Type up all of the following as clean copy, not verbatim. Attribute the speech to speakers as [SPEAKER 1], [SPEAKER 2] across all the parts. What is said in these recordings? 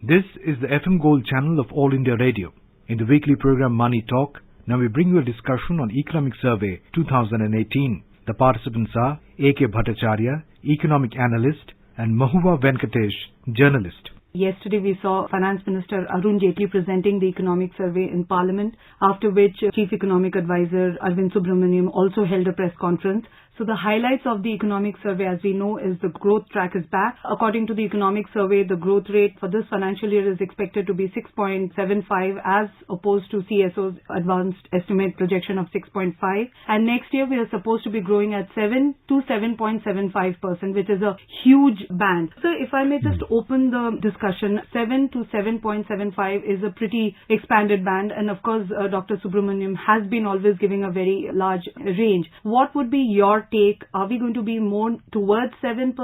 [SPEAKER 1] This is the FM Gold channel of All India Radio. In the weekly program Money Talk, now we bring you a discussion on Economic Survey 2018. The participants are A.K. Bhattacharya, economic analyst, and Mahuwa Venkatesh, journalist.
[SPEAKER 2] Yesterday we saw Finance Minister Arun Jaitley presenting the economic survey in Parliament, after which Chief Economic Advisor Arvind Subramaniam also held a press conference. So the highlights of the economic survey, as we know, is the growth track is back. According to the economic survey, the growth rate for this financial year is expected to be 6.75 as opposed to CSO's advanced estimate projection of 6.5. And next year we are supposed to be growing at 7 to 7.75%, which is a huge band. So if I may just open the discussion, 7 to 7.75 is a pretty expanded band. And of course, Dr. Subramaniam has been always giving a very large range. What would be your take? Are we going to be more towards 7%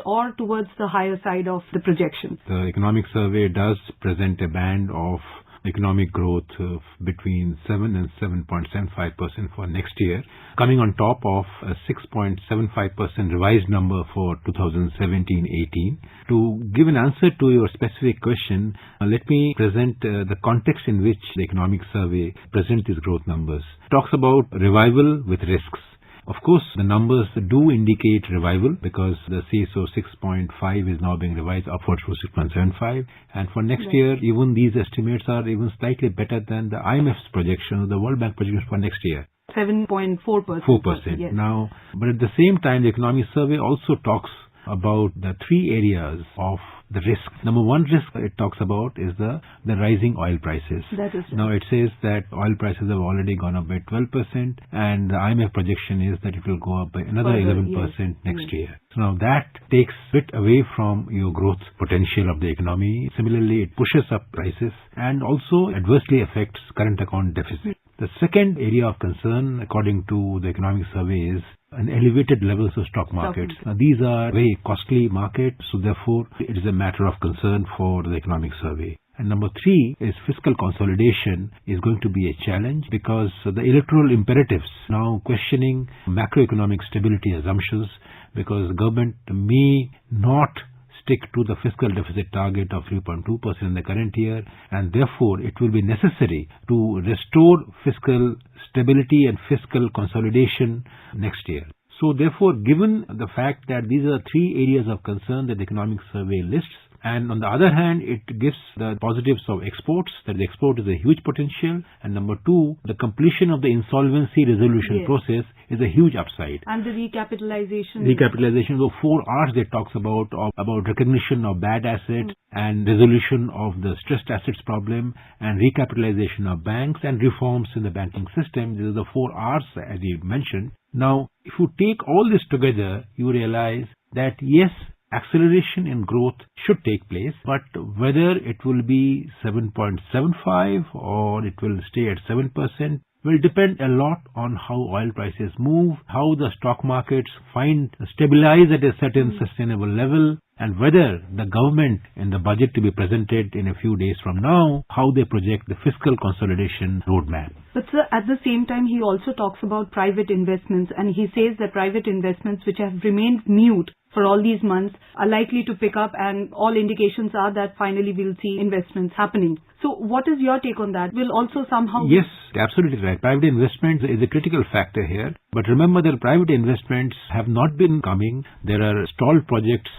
[SPEAKER 2] or towards the higher side of the projection?
[SPEAKER 3] The economic survey does present a band of economic growth of between 7 and 7.75% for next year, coming on top of a 6.75% revised number for 2017-18. To give an answer to your specific question, let me present the context in which the economic survey presents these growth numbers. It talks about revival with risks. Of course, the numbers do indicate revival because the CSO 6.5 is now being revised upwards to 6.75. And for next year, even these estimates are even slightly better than the IMF's projection, the World Bank projections for next year.
[SPEAKER 2] 7.4%.
[SPEAKER 3] 4%. Yes. Now, but at the same time, the economic survey also talks about the three areas of the risk. Number one risk it talks about is the rising oil prices.
[SPEAKER 2] That is right.
[SPEAKER 3] Now it says that oil prices have already gone up by 12% and the IMF projection is that it will go up by another 11% next year. So now that takes a bit away from your growth potential of the economy. Similarly, it pushes up prices and also adversely affects current account deficit. The second area of concern, according to the economic survey, is an elevated levels of stock markets. Now, these are very costly markets, so therefore it is a matter of concern for the economic survey. And number three is fiscal consolidation is going to be a challenge because the electoral imperatives now questioning macroeconomic stability assumptions because the government may not stick to the fiscal deficit target of 3.2% in the current year, and therefore it will be necessary to restore fiscal stability and fiscal consolidation next year. So therefore, given the fact that these are three areas of concern that the economic survey lists, and on the other hand, it gives the positives of exports, that the export is a huge potential, and number two, the completion of the insolvency resolution process is a huge upside.
[SPEAKER 2] And the recapitalization.
[SPEAKER 3] Recapitalization, the 4 R's that talks about recognition of bad assets and resolution of the stressed assets problem and recapitalization of banks and reforms in the banking system. These are the 4 R's as you mentioned. Now, if you take all this together, you realize that yes, acceleration in growth should take place, but whether it will be 7.75 or it will stay at 7% will depend a lot on how oil prices move, how the stock markets stabilize at a certain sustainable level, and whether the government in the budget to be presented in a few days from now, how they project the fiscal consolidation roadmap.
[SPEAKER 2] But sir, at the same time, he also talks about private investments, and he says that private investments which have remained mute for all these months are likely to pick up, and all indications are that finally we'll see investments happening. So what is your take on that? Will also somehow...
[SPEAKER 3] Yes, absolutely right. Private investments is a critical factor here. But remember that private investments have not been coming. There are stalled projects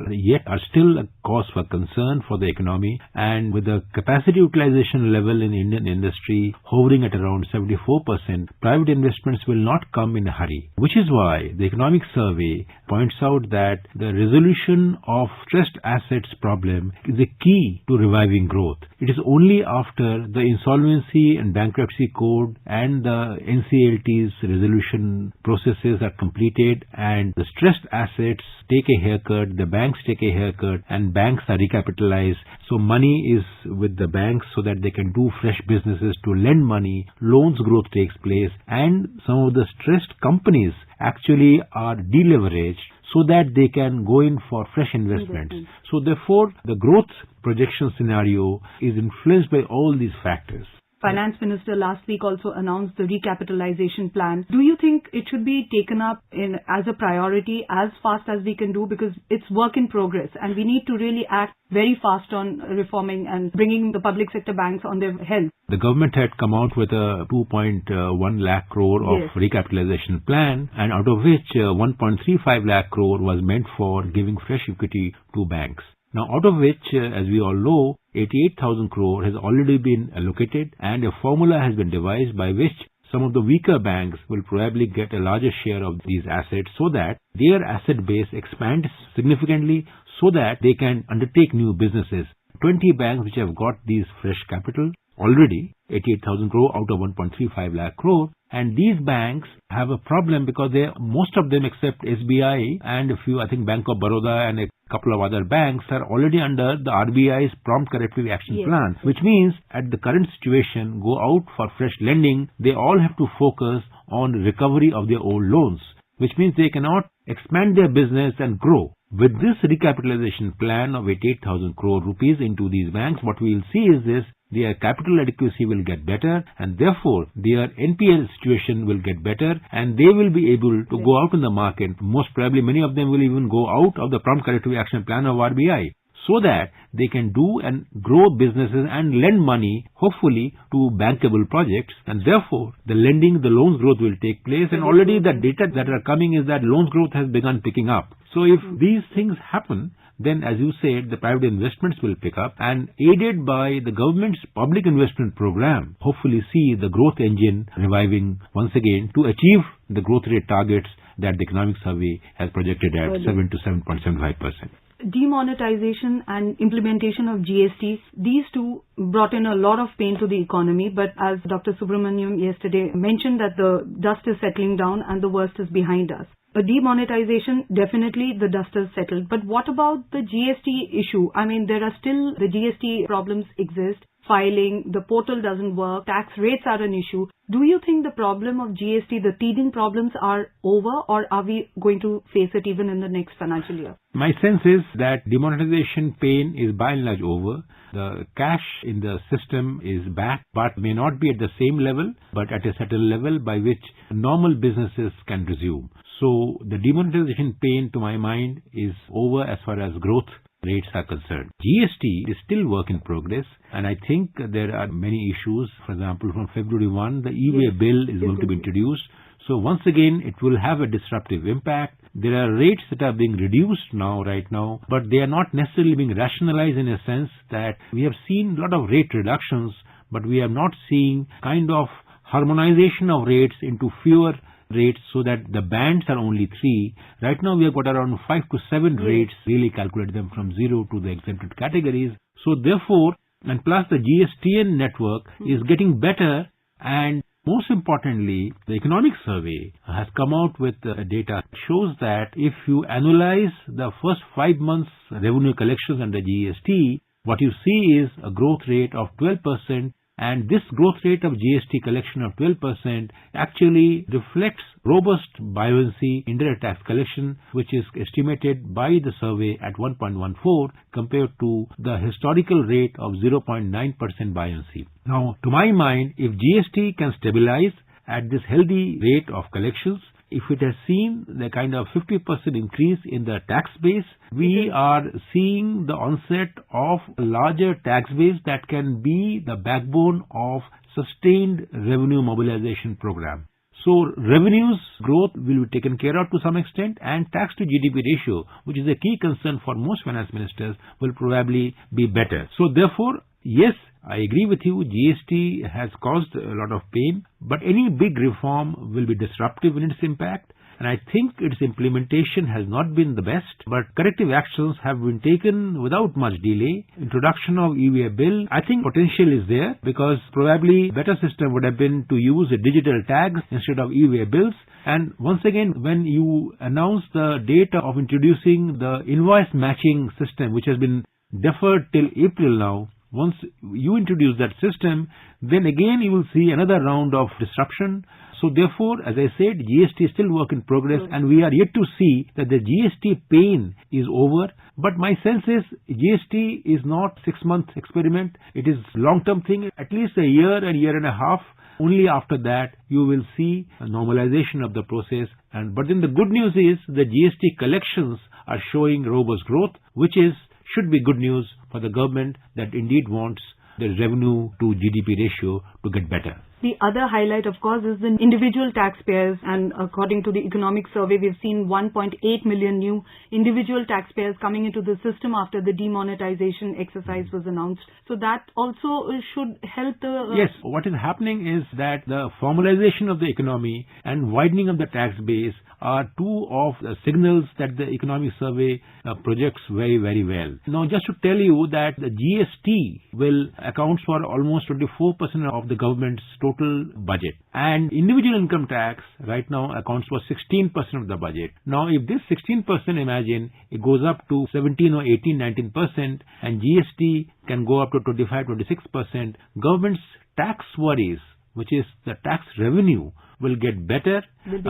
[SPEAKER 3] yet are still a cause for concern for the economy. And with the capacity utilization level in Indian industry hovering at around 74%, private investments will not come in a hurry. Which is why the economic survey points out that the resolution of stressed assets problem is a key to reviving growth. It is only after the insolvency and bankruptcy code and the NCLT's resolution processes are completed and the stressed assets take a haircut, the banks take a haircut and banks are recapitalized. So money is with the banks so that they can do fresh businesses to lend money, loans growth takes place, and some of the stressed companies actually are deleveraged so that they can go in for fresh investments. So therefore, the growth projection scenario is influenced by all these factors.
[SPEAKER 2] Finance Minister last week also announced the recapitalization plan. Do you think it should be taken up as a priority as fast as we can do, because it's work in progress and we need to really act very fast on reforming and bringing the public sector banks on their health?
[SPEAKER 3] The government had come out with a 2.1 lakh crore of recapitalization plan, and out of which 1.35 lakh crore was meant for giving fresh equity to banks. Now, out of which, as we all know, 88,000 crore has already been allocated, and a formula has been devised by which some of the weaker banks will probably get a larger share of these assets so that their asset base expands significantly so that they can undertake new businesses. 20 banks which have got these fresh capital already, 88,000 crore out of 1.35 lakh crore, and these banks have a problem because most of them except SBI and a few, I think Bank of Baroda and a couple of other banks are already under the RBI's prompt corrective action plan, which means at the current situation, go out for fresh lending, they all have to focus on recovery of their old loans, which means they cannot expand their business and grow. With this recapitalization plan of 88,000 crore rupees into these banks, what we will see is this: their capital adequacy will get better, and therefore their NPL situation will get better, and they will be able to go out in the market. Most probably many of them will even go out of the prompt corrective action plan of RBI, so that they can do and grow businesses and lend money, hopefully, to bankable projects, and therefore the loans growth will take place, and already the data that are coming is that loans growth has begun picking up. So if these things happen, then as you said, the private investments will pick up, and aided by the government's public investment program, hopefully see the growth engine reviving once again to achieve the growth rate targets that the economic survey has projected at 7 to 7.75%.
[SPEAKER 2] Demonetization and implementation of GST, these two brought in a lot of pain to the economy, but as Dr. Subramaniam yesterday mentioned that the dust is settling down and the worst is behind us. A demonetization, definitely the dust is settled. But what about the GST issue? I mean, there are still the GST problems exist. Filing, the portal doesn't work, tax rates are an issue. Do you think the problem of GST, the teething problems are over, or are we going to face it even in the next financial year?
[SPEAKER 3] My sense is that demonetization pain is by and large over. The cash in the system is back, but may not be at the same level, but at a certain level by which normal businesses can resume. So the demonetization pain, to my mind, is over as far as growth rates are concerned. GST is still work in progress, and I think there are many issues. For example, from February 1, the e-way bill is going to be introduced. So once again, it will have a disruptive impact. There are rates that are being reduced right now, but they are not necessarily being rationalized in a sense that we have seen a lot of rate reductions, but we have not seen kind of harmonization of rates into fewer rates so that the bands are only 3. Right now we have got around 5 to 7 rates, really calculate them from 0 to the exempted categories. So therefore, and plus the GSTN network is getting better, and most importantly, the economic survey has come out with data shows that if you analyze the first 5 months revenue collections under GST, what you see is a growth rate of 12%. And this growth rate of GST collection of 12% actually reflects robust buoyancy indirect tax collection, which is estimated by the survey at 1.14 compared to the historical rate of 0.9% buoyancy. Now, to my mind, if GST can stabilize at this healthy rate of collections, if it has seen the kind of 50% increase in the tax base, we are seeing the onset of a larger tax base that can be the backbone of sustained revenue mobilization program. So revenues growth will be taken care of to some extent, and tax to GDP ratio, which is a key concern for most finance ministers, will probably be better. So therefore, yes, I agree with you, GST has caused a lot of pain, but any big reform will be disruptive in its impact, and I think its implementation has not been the best, but corrective actions have been taken without much delay. Introduction of e-way bill, I think potential is there, because probably better system would have been to use a digital tags instead of e-way bills. And once again, when you announce the date of introducing the invoice matching system, which has been deferred till April now, once you introduce that system, then again you will see another round of disruption. So therefore, as I said, GST is still work in progress, and we are yet to see that the GST pain is over. But my sense is GST is not 6-month experiment. It is long-term thing, at least a year and a half. Only after that you will see a normalization of the process. But then the good news is the GST collections are showing robust growth, which should be good news for the government that indeed wants the revenue to GDP ratio to get better.
[SPEAKER 2] The other highlight, of course, is the individual taxpayers, and according to the economic survey, we've seen 1.8 million new individual taxpayers coming into the system after the demonetization exercise was announced. So that also should help the...
[SPEAKER 3] Yes, what is happening is that the formalization of the economy and widening of the tax base are two of the signals that the economic survey projects very, very well. Now, just to tell you that the GST will account for almost 24% of the government's total budget, and individual income tax right now accounts for 16% of the budget. Now, if this 16%, imagine, it goes up to 17 or 18, 19%, and GST can go up to 25, 26%, government's tax worries, which is the tax revenue, will get better and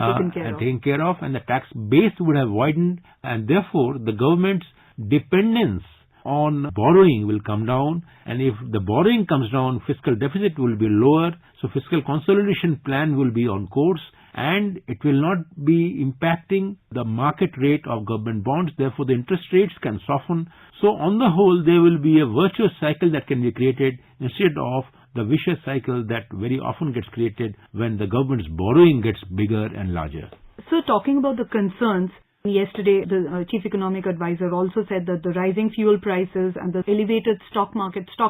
[SPEAKER 3] taken care of, and the tax base would have widened, and therefore the government's dependence on borrowing will come down, and if the borrowing comes down, fiscal deficit will be lower, so fiscal consolidation plan will be on course, and it will not be impacting the market rate of government bonds, therefore the interest rates can soften. So on the whole, there will be a virtuous cycle that can be created instead of the vicious cycle that very often gets created when the government's borrowing gets bigger and larger.
[SPEAKER 2] So talking about the concerns, yesterday the Chief Economic Advisor also said that the rising fuel prices and the elevated stock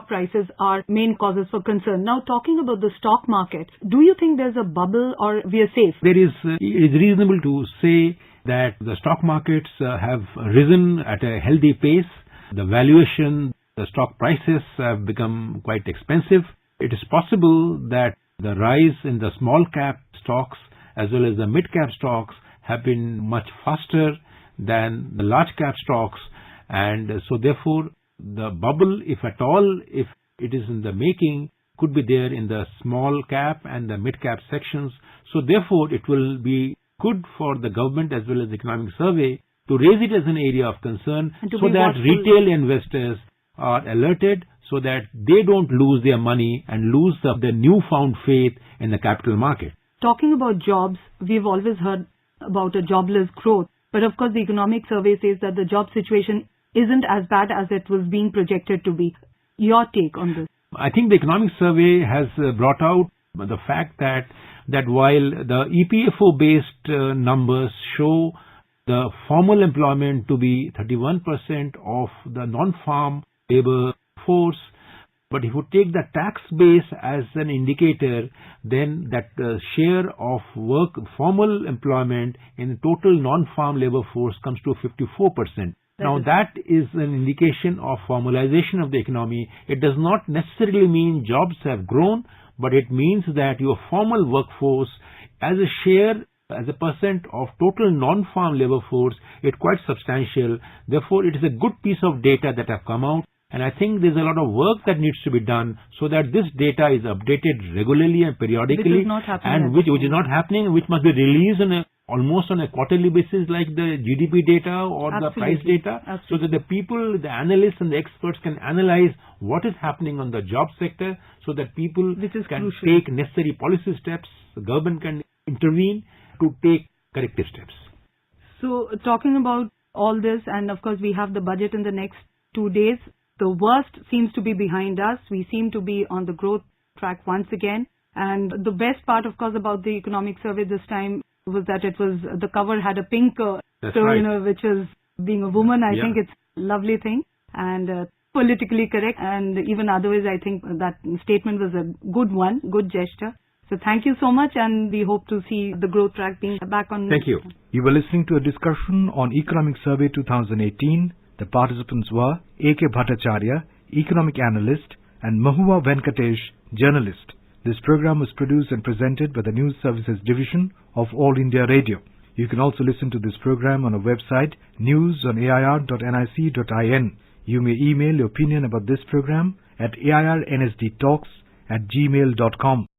[SPEAKER 2] prices are main causes for concern. Now, talking about the stock market, do you think there's a bubble or we are safe?
[SPEAKER 3] It is reasonable to say that the stock markets have risen at a healthy pace. The valuation, the stock prices have become quite expensive. It is possible that the rise in the small cap stocks as well as the mid cap stocks have been much faster than the large cap stocks, and so therefore the bubble, if at all, if it is in the making, could be there in the small cap and the mid cap sections. So therefore it will be good for the government as well as the economic survey to raise it as an area of concern so that retail investors are alerted, so that they don't lose their money and lose the newfound faith in the capital market.
[SPEAKER 2] Talking about jobs, we've always heard about a jobless growth, but of course the economic survey says that the job situation isn't as bad as it was being projected to be. Your take on this?
[SPEAKER 3] I think the economic survey has brought out the fact that while the EPFO-based numbers show the formal employment to be 31% of the non-farm labor force, but if you take the tax base as an indicator, then that share of formal employment in the total non-farm labor force comes to 54%. Now that is an indication of formalization of the economy. It does not necessarily mean jobs have grown, but it means that your formal workforce as a share, as a percent of total non-farm labor force, is quite substantial. Therefore, it is a good piece of data that have come out. And I think there's a lot of work that needs to be done so that this data is updated regularly and periodically, which is not happening, which must be released almost on a quarterly basis, like the GDP data or the price data, so that the people, the analysts and the experts can analyze what is happening on the job sector, so that people can take necessary policy steps, the government can intervene to take corrective steps.
[SPEAKER 2] So talking about all this, and of course we have the budget in the next 2 days. The worst seems to be behind us. We seem to be on the growth track once again. And the best part, of course, about the economic survey this time was that the cover had a pink which is being a woman. I think it's a lovely thing and politically correct. And even otherwise, I think that statement was a good one, good gesture. So thank you so much, and we hope to see the growth track being back on.
[SPEAKER 3] Thank you.
[SPEAKER 1] You were listening to a discussion on Economic Survey 2018. The participants were A.K. Bhattacharya, Economic Analyst, and Mahua Venkatesh, Journalist. This program was produced and presented by the News Services Division of All India Radio. You can also listen to this program on our website, news.air.nic.in. You may email your opinion about this program at airnsdtalks@gmail.com.